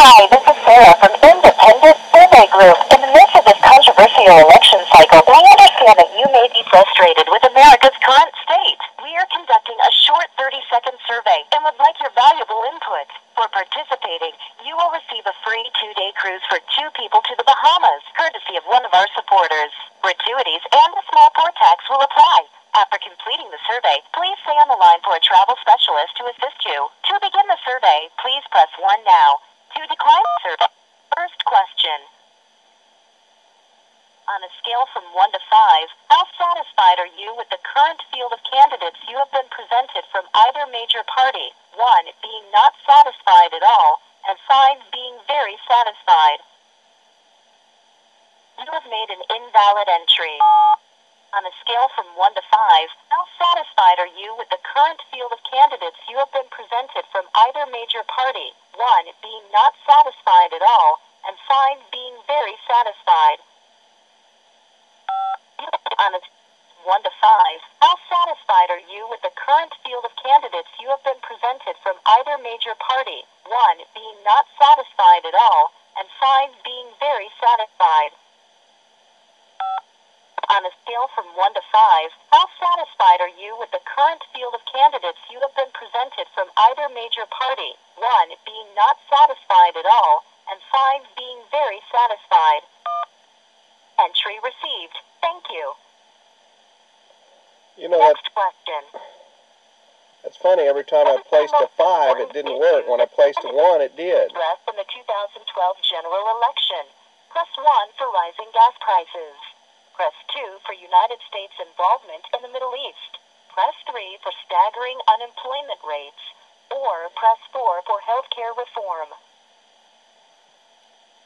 Hi, this is Sarah from Independent Survey Group. In the midst of this controversial election cycle, we understand that you may be frustrated with America's current state. We are conducting a short 30-second survey and would like your valuable input. For participating, you will receive a free 2-day cruise for 2 people to the Bahamas, courtesy of one of our supporters. Gratuities and a small port tax will apply. After completing the survey, please stay on the line for a travel specialist to assist you. To begin the survey, please press 1 now. To decline the survey, first question. On a scale from 1 to 5, how satisfied are you with the current field of candidates you have been presented from either major party? 1 being not satisfied at all, and 5 being very satisfied. You have made an invalid entry. On a scale from 1 to 5, how satisfied are you with the current field of candidates you have been presented from either major party? 1 being not satisfied at all, and 5 being very satisfied. On a 1 to 5, how satisfied are you with the current field of candidates you have been presented from either major party? 1 being not satisfied at all, and 5 being very satisfied. On a scale from 1 to 5, how satisfied are you with the current field of candidates you have been presented from either major party? 1 being not satisfied at all, and 5 being very satisfied. Entry received. Thank you. Next question. That's funny. Every time I placed a 5, it didn't work. When I placed a 1, it did. Address in the 2012 general election. Press 1 for rising gas prices. Press 2 for United States involvement in the Middle East. Press 3 for staggering unemployment rates. Or press 4 for healthcare reform.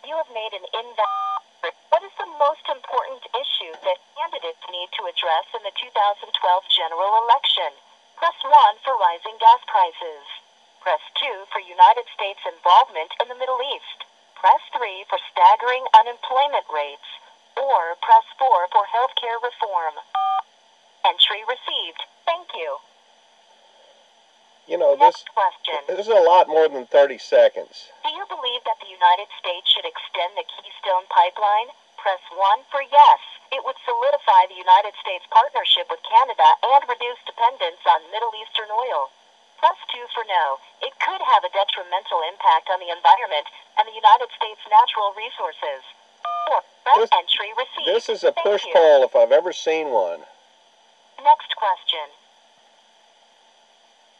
You have made an invalid. What is the most important issue that candidates need to address in the 2012 general election? Press 1 for rising gas prices. Press 2 for United States involvement in the Middle East. Press 3 for staggering unemployment rates. Or press 4 for healthcare reform. Entry received. Thank you. Next question. This is a lot more than 30 seconds. Do you believe that the United States should extend the Keystone Pipeline? Press 1 for yes. It would solidify the United States partnership with Canada and reduce dependence on Middle Eastern oil. Press 2 for no. It could have a detrimental impact on the environment and the United States' natural resources. Entry received. This is a push poll if I've ever seen one. Next question.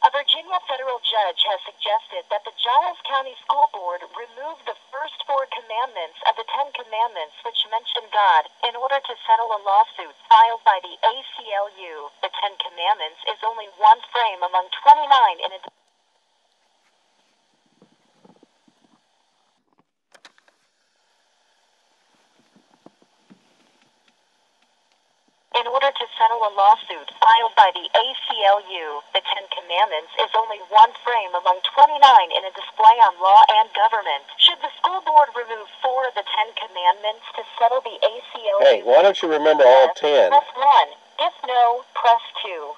A Virginia federal judge has suggested that the Giles County School Board remove the first 4 commandments of the 10 Commandments which mention God in order to settle a lawsuit filed by the ACLU. The 10 Commandments is only one frame among 29 in a In order to settle a lawsuit filed by the ACLU, the 10 Commandments is only one frame among 29 in a display on Law and Government. Should the school board remove 4 of the 10 Commandments to settle the ACLU? Hey, why don't you remember all 10? Press 1. If no, press 2.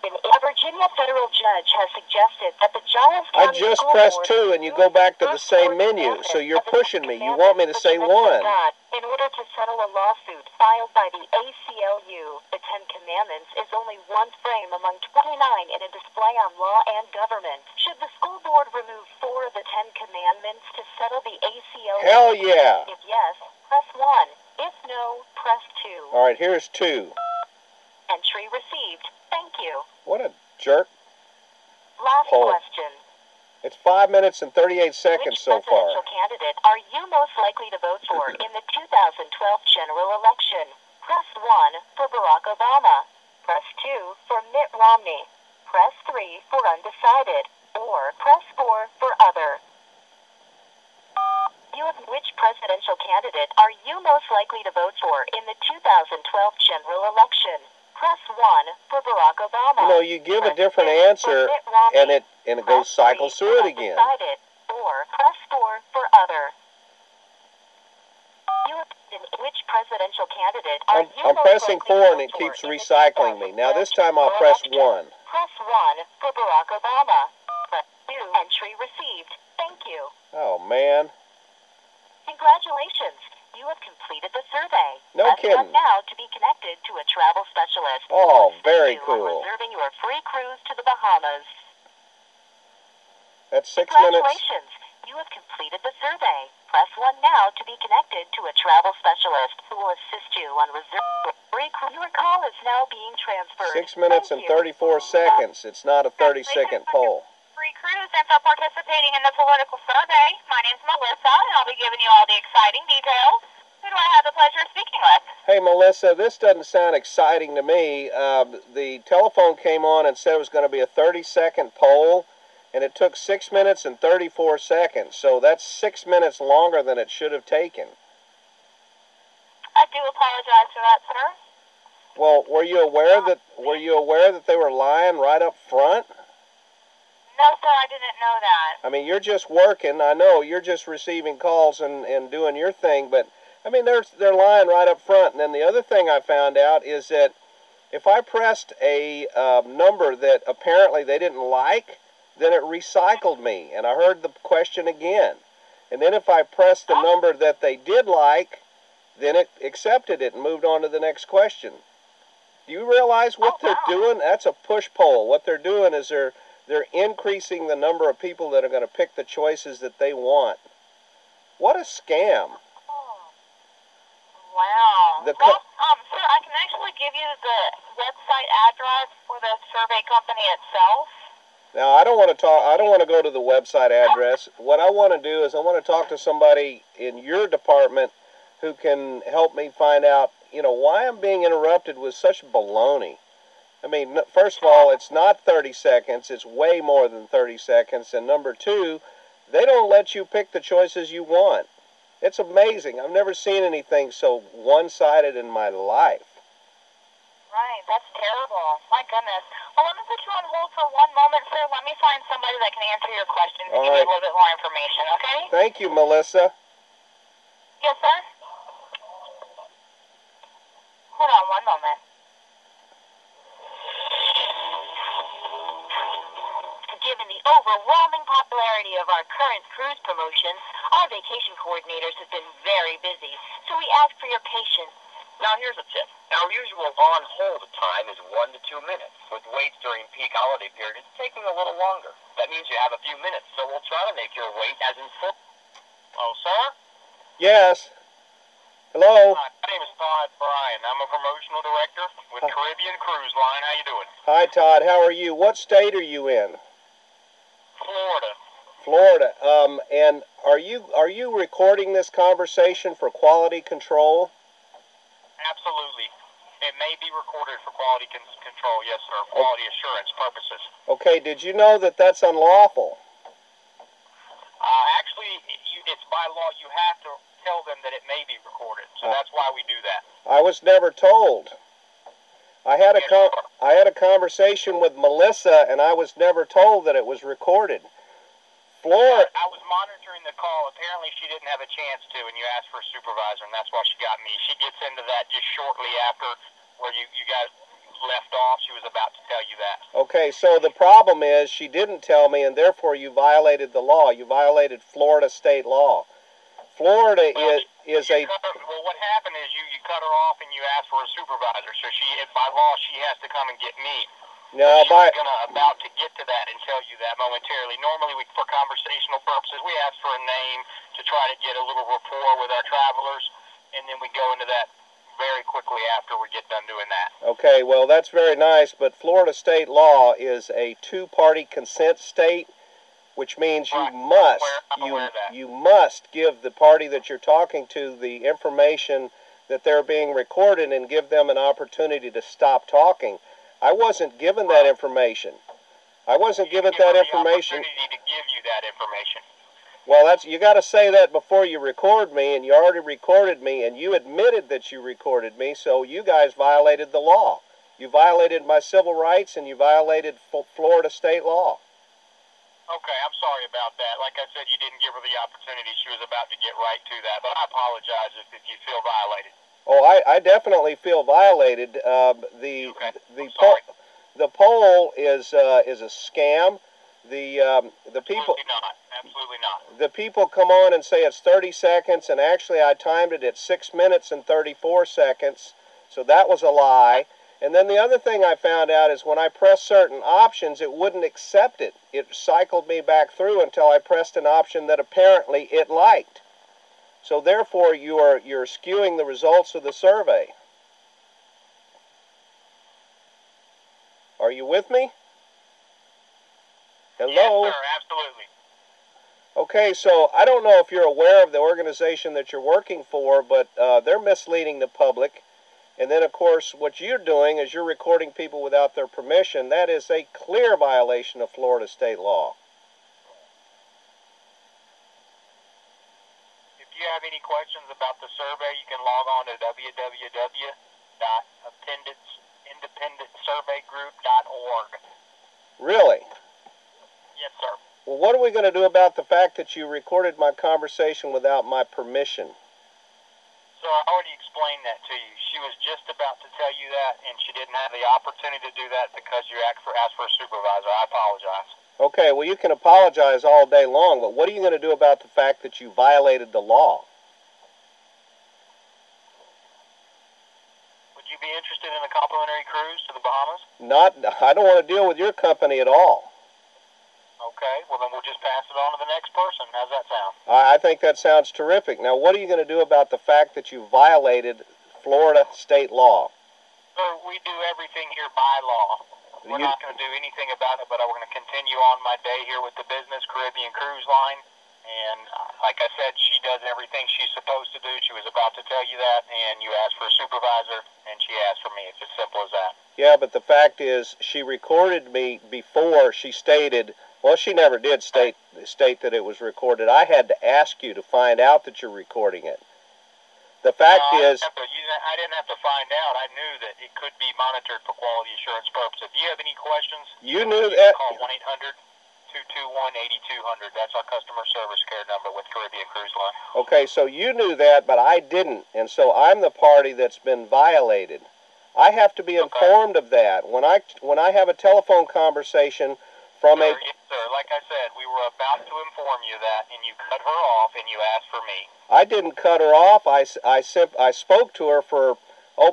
A Virginia federal judge has suggested that the Giles County I just School pressed Board 2 and you go back to the same menu, so you're pushing me. You want me to say 1. In order to settle a lawsuit filed by the ACLU, the 10 Commandments is only one frame among 29 in a display on Law and Government. Should the school board remove 4 of the 10 Commandments to settle the ACLU? Hell yeah. If yes, press 1. If no, press 2. All right, here's 2. Entry received. Thank you. What a jerk. Last question. It's 5 minutes and 38 seconds so far. Which presidential candidate are you most likely to vote for in the 2012 general election? Press 1 for Barack Obama. Press 2 for Mitt Romney. Press 3 for undecided. Or press 4 for other. Which presidential candidate are you most likely to vote for in the 2012 general election? Press 1 for Barack Obama. You give a different answer, and it goes cycles through it again. Or press 4 for other. Which presidential candidate are you I'm pressing 4 and it keeps recycling me. Now this time I'll press 1. Press 1 for Barack Obama. Press 2 Entry received. Thank you. Oh, man. Congratulations. You have completed the survey. No Press kidding. 1 now to be connected to a travel specialist. Oh, very On cool. reserving your free cruise to the Bahamas. That's 6 minutes. Congratulations. You have completed the survey. Press 1 now to be connected to a travel specialist who will assist you on reserving free cruise. Your call is now being transferred. 6 minutes and 34 seconds. It's not a 30-second poll. Free cruise and for participating in the political survey. My name's Melissa, and I'll be giving you all the exciting details. Who do I have the pleasure of speaking with? Hey, Melissa, this doesn't sound exciting to me. The telephone came on and said it was going to be a 30-second poll, and it took 6 minutes and 34 seconds. So that's 6 minutes longer than it should have taken. I do apologize for that, sir. Well, were you aware that they were lying right up front? No, sir, I didn't know that. I mean, you're just working. I know you're just receiving calls and doing your thing, but I mean, they're lying right up front. And then the other thing I found out is that if I pressed a number that apparently they didn't like, then it recycled me, and I heard the question again. And then if I pressed the number that they did like, then it accepted it and moved on to the next question. Do you realize what they're doing? That's a push poll. What they're doing is they're increasing the number of people that are going to pick the choices that they want. What a scam. Wow. Well, sir, I can actually give you the website address for the survey company itself. Now, I don't want to go to the website address. What I want to do is I want to talk to somebody in your department who can help me find out, why I'm being interrupted with such baloney. I mean, first of all, it's not 30 seconds. It's way more than 30 seconds. And number two, they don't let you pick the choices you want. It's amazing. I've never seen anything so one-sided in my life. Right, that's terrible. My goodness. Well, let me put you on hold for one moment, sir. Let me find somebody that can answer your questions and give you a little bit more information, okay? Thank you, Melissa. Yes, sir? Hold on one moment. Given the overwhelming popularity of our current cruise promotion, our vacation coordinators have been very busy, so we ask for your patience. Now, here's a tip. Our usual on-hold time is 1 to 2 minutes, with waits during peak holiday periods taking a little longer. That means you have a few minutes, so we'll try to make your wait as full. Oh, sir? Yes. Hello. Hi, my name is Todd Bryan. I'm a promotional director with Caribbean Cruise Line. How you doing? Hi, Todd. How are you? What state are you in? Florida. Florida. And are you recording this conversation for quality control? Absolutely. It may be recorded for quality control, yes, sir. Quality assurance purposes. Okay. Did you know that that's unlawful? Actually, it's by law. You have to tell them that it may be recorded, so that's why we do that. I was never told. I had a conversation with Melissa, and I was never told that it was recorded. Florida. I was monitoring the call. Apparently, she didn't have a chance to, and you asked for a supervisor, and that's why she got me. She gets into that just shortly after where you guys left off. She was about to tell you that. Okay, so the problem is she didn't tell me, and therefore you violated the law. You violated Florida state law. Florida is a... Well, what happened is you cut her off and you asked for a supervisor. So by law, she has to come and get me. No, she was about to get to that and tell you that momentarily. Normally, for conversational purposes, we ask for a name to try to get a little rapport with our travelers, and then we go into that very quickly after we get done doing that. Okay, well, that's very nice, but Florida state law is a two-party consent state, which means you must give the party that you're talking to the information that they're being recorded and give them an opportunity to stop talking. I wasn't given that information. I wasn't given that information. Opportunity to give you that information. Well, you got to say that before you record me, and you already recorded me, and you admitted that you recorded me, so you guys violated the law. You violated my civil rights, and you violated Florida state law. Okay, I'm sorry about that. Like I said, you didn't give her the opportunity. She was about to get right to that, but I apologize if you feel violated. Oh, I definitely feel violated. The poll is a scam. The people. Absolutely not. Absolutely not. The people come on and say it's 30 seconds, and actually I timed it at 6 minutes and 34 seconds, so that was a lie. And then the other thing I found out is when I pressed certain options, it wouldn't accept it. It cycled me back through until I pressed an option that apparently it liked. So therefore, you're skewing the results of the survey. Are you with me? Hello? Yes, sir. Absolutely. Okay, so I don't know if you're aware of the organization that you're working for, but they're misleading the public. And then, of course, what you're doing is you're recording people without their permission. That is a clear violation of Florida state law. If you have any questions about the survey, you can log on to www.independentsurveygroup.org. Really? Yes, sir. Well, what are we going to do about the fact that you recorded my conversation without my permission? So I already explained that to you. She was just about to tell you that, and she didn't have the opportunity to do that because you asked for a supervisor. I apologize. Okay, well, you can apologize all day long, but what are you going to do about the fact that you violated the law? Would you be interested in a complimentary cruise to the Bahamas? I don't want to deal with your company at all. Okay, well then we'll just pass it on to the next person. How's that sound? I think that sounds terrific. Now, what are you going to do about the fact that you violated Florida state law? So we do everything here by law. We're not going to do anything about it, but we're going to continue on my day here with the Business Caribbean Cruise Line. And like I said, she does everything she's supposed to do. She was about to tell you that, and you asked for a supervisor, and she asked for me. It's as simple as that. Yeah, but the fact is, she recorded me before she stated. Well, she never did state that it was recorded. I had to ask you to find out that you're recording it. The fact is, I didn't have to find out. I knew that it could be monitored for quality assurance purposes. If you have any questions, you knew that. Call 1-800-221-8200. That's our customer service care number with Caribbean Cruise Line. Okay, so you knew that, but I didn't, and so I'm the party that's been violated. I have to be informed of that. When I have a telephone conversation from Yes, sir. Like I said, we were about to inform you that, and you cut her off, and you asked for me. I didn't cut her off. I spoke to her for,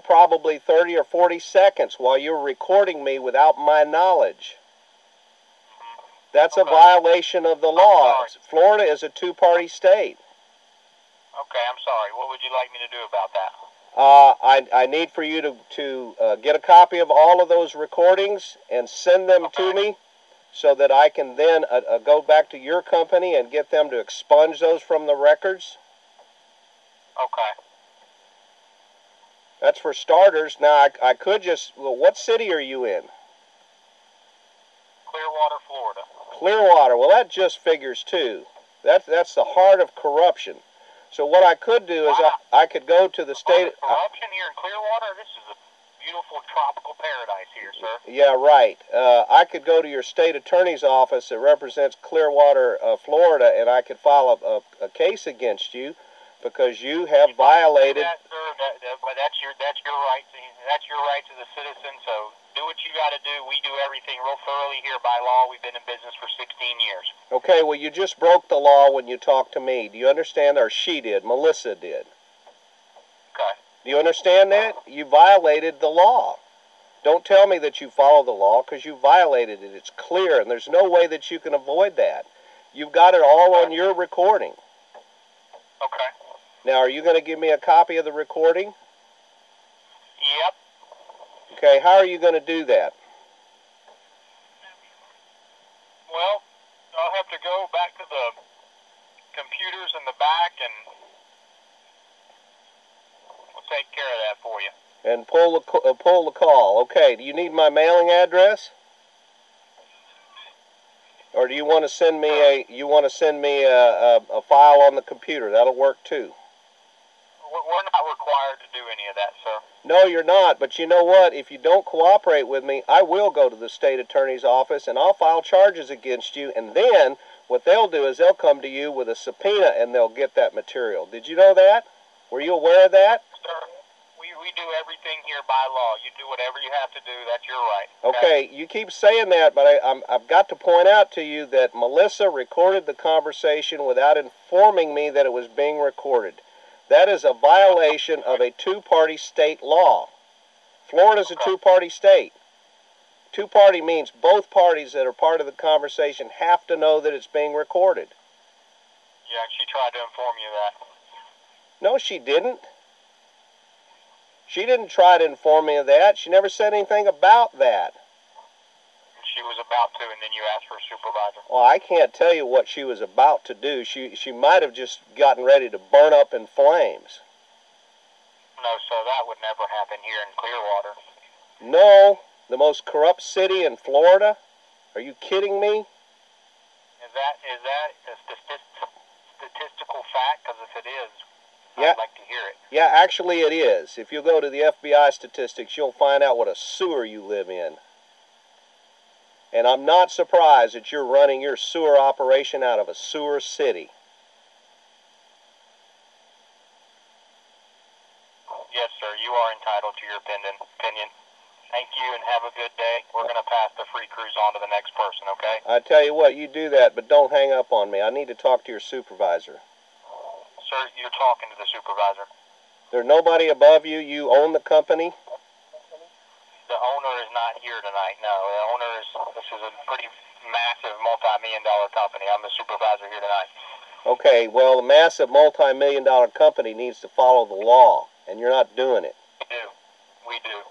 probably 30 or 40 seconds while you were recording me without my knowledge. That's a violation of the law. Florida is a two-party state. Okay, I'm sorry. What would you like me to do about that? I need for you to get a copy of all of those recordings and send them to me so that I can then go back to your company and get them to expunge those from the records. Okay. That's for starters. Now, I could just... Well, what city are you in? Clearwater, Florida. Clearwater. Well, that just figures, too. That's the heart of corruption. So what I could do is I could go to the state... Corruption here in Clearwater? This is a beautiful tropical paradise here, sir. Yeah, right. I could go to your state attorney's office that represents Clearwater, Florida, and I could file a case against you because you have violated... That's your right. That's your rights as a citizen, so do what you got to do. We do everything real thoroughly here by law. We've been in business for 16 years. Okay, well, you just broke the law when you talked to me. Do you understand? Or she did. Melissa did. Okay. Do you understand that? You violated the law. Don't tell me that you follow the law because you violated it. It's clear, and there's no way that you can avoid that. You've got it all on your recording. Okay. Now, are you going to give me a copy of the recording? Yep. Okay, how are you going to do that? Well, I'll have to go back to the computers in the back and we'll take care of that for you. And pull the call. Okay, do you need my mailing address? Or do you want to send me a file on the computer? That'll work too. We're not required to do any of that, sir. No, you're not, but you know what? If you don't cooperate with me, I will go to the state attorney's office and I'll file charges against you, and then what they'll do is they'll come to you with a subpoena and they'll get that material. Did you know that? Were you aware of that? Sir, we do everything here by law. You do whatever you have to do. That's your right. Okay, you keep saying that, but I've got to point out to you that Melissa recorded the conversation without informing me that it was being recorded. That is a violation of a two-party state law. Florida's a two-party state. Two-party means both parties that are part of the conversation have to know that it's being recorded. Yeah, she tried to inform you of that. No, she didn't. She didn't try to inform me of that. She never said anything about that. She was about to, and then you asked for a supervisor. Well, I can't tell you what she was about to do. She might have just gotten ready to burn up in flames. No, so that would never happen here in Clearwater. No, the most corrupt city in Florida? Are you kidding me? Is that a statistical fact? Because if it is, Yeah. I'd like to hear it. Yeah, actually it is. If you go to the FBI statistics, you'll find out what a sewer you live in. And I'm not surprised that you're running your sewer operation out of a sewer city. Yes, sir. You are entitled to your opinion. Thank you, and have a good day. We're going to pass the free cruise on to the next person, okay? I tell you what, you do that, but don't hang up on me. I need to talk to your supervisor. Sir, you're talking to the supervisor. There's nobody above you. You own the company. The owner is not here tonight, no. The owner this is a pretty massive multi-million-dollar company. I'm the supervisor here tonight. Okay, well, a massive multi-million-dollar company needs to follow the law, and you're not doing it. We do.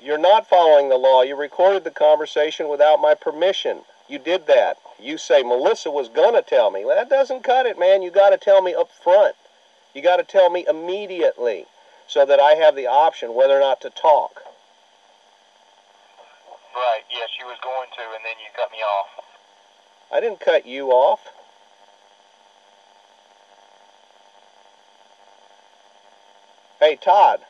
You're not following the law. You recorded the conversation without my permission. You did that. You say Melissa was going to tell me. Well, that doesn't cut it, man. You got to tell me up front. You got to tell me immediately so that I have the option whether or not to talk. Right, yes, she was going to, and then you cut me off. I didn't cut you off. Hey, Todd.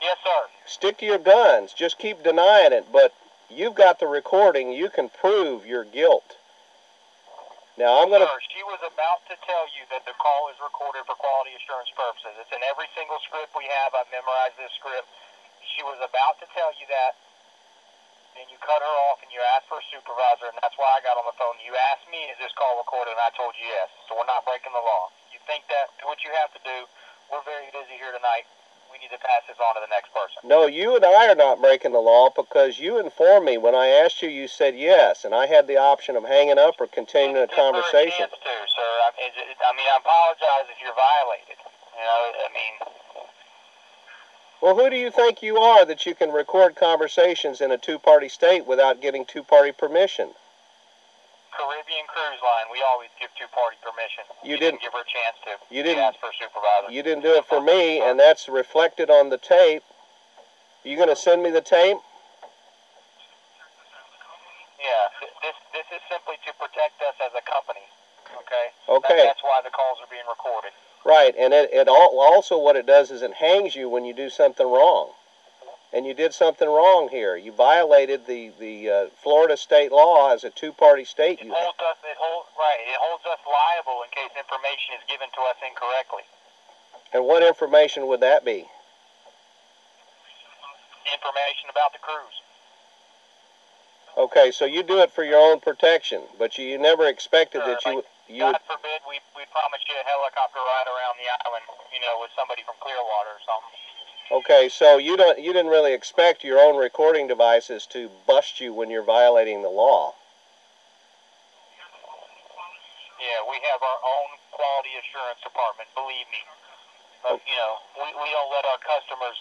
Yes, sir. Stick to your guns. Just keep denying it, but you've got the recording. You can prove your guilt. Now, I'm going to... Sir, she was about to tell you that the call is recorded for quality assurance purposes. It's in every single script we have. I've memorized this script. She was about to tell you that, and you cut her off, and you asked for a supervisor, and that's why I got on the phone. You asked me, is this call recorded, and I told you yes. So we're not breaking the law. You think that, do what you have to do. We're very busy here tonight. We need to pass this on to the next person. No, you and I are not breaking the law because you informed me. When I asked you, you said yes, and I had the option of hanging up or continuing the conversation. Give her a chance to, sir. I apologize if you're violated. You know, Well, who do you think you are that you can record conversations in a two-party state without getting two-party permission? Caribbean Cruise Line, we always give two-party permission. You didn't give her a chance to. You didn't ask for a supervisor. You didn't do it for me, and that's reflected on the tape. You going to send me the tape? Yeah, this is simply to protect us as a company. Okay. Okay. That's why the calls are being recorded. Right, and also what it does is it hangs you when you do something wrong. And you did something wrong here. You violated the Florida state law as a two-party state. It holds us liable in case information is given to us incorrectly. And what information would that be? Information about the cruise. Okay, so you do it for your own protection, but you never expected that you God forbid we promised you a helicopter ride around the island, with somebody from Clearwater or something. Okay, so you didn't really expect your own recording devices to bust you when you're violating the law. Yeah, we have our own quality assurance department, believe me. But, we don't let our customers,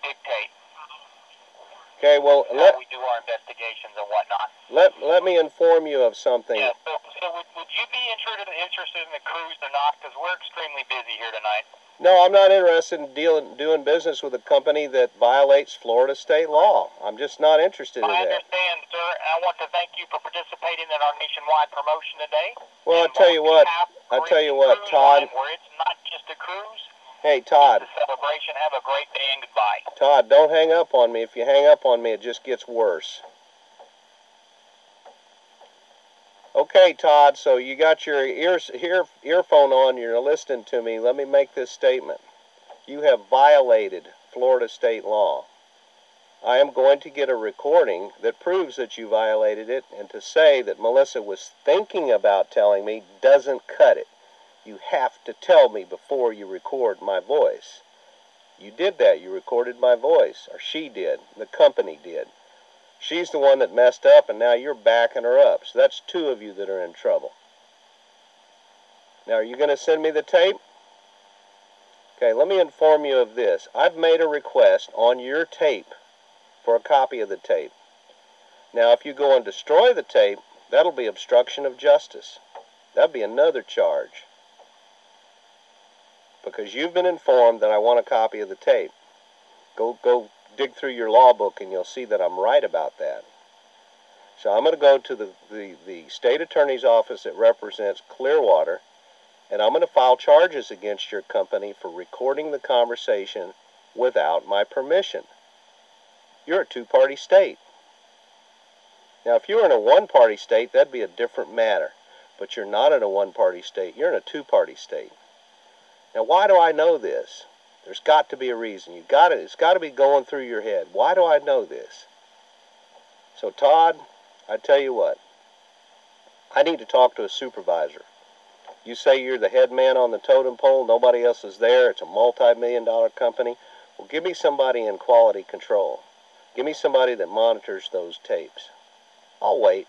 dictate Okay, well, how we do our investigations and whatnot. Let me inform you of something. Yeah, so would you be interested in the cruise or not? Because we're extremely busy here tonight. No, I'm not interested in doing business with a company that violates Florida state law. I'm just not interested in that. I understand, sir. I want to thank you for participating in our nationwide promotion today. Well, I'll tell you what, Todd. Where it's not just a cruise. Hey, Todd. It's a celebration. Have a great day and goodbye. Todd, don't hang up on me. If you hang up on me, it just gets worse. Okay, Todd, so you got your earphone on, you're listening to me. Let me make this statement. You have violated Florida state law. I am going to get a recording that proves that you violated it, and to say that Melissa was thinking about telling me doesn't cut it. You have to tell me before you record my voice. You did that. You recorded my voice, or she did. The company did. She's the one that messed up, and now you're backing her up. So that's two of you that are in trouble. Now, are you going to send me the tape? Okay, let me inform you of this. I've made a request on your tape for a copy of the tape. Now, if you go and destroy the tape, that'll be obstruction of justice. That'll be another charge. Because you've been informed that I want a copy of the tape. Go dig through your law book and you'll see that I'm right about that. So I'm going to go to the state attorney's office that represents Clearwater, and I'm going to file charges against your company for recording the conversation without my permission. You're a two-party state. Now, if you were in a one-party state, that'd be a different matter. But you're not in a one-party state. You're in a two-party state. Now, why do I know this? There's got to be a reason. It's got to be going through your head. Why do I know this? So, Todd, I tell you what. I need to talk to a supervisor. You say you're the head man on the totem pole. Nobody else is there. It's a multi-million-dollar company. Well, give me somebody in quality control. Give me somebody that monitors those tapes. I'll wait.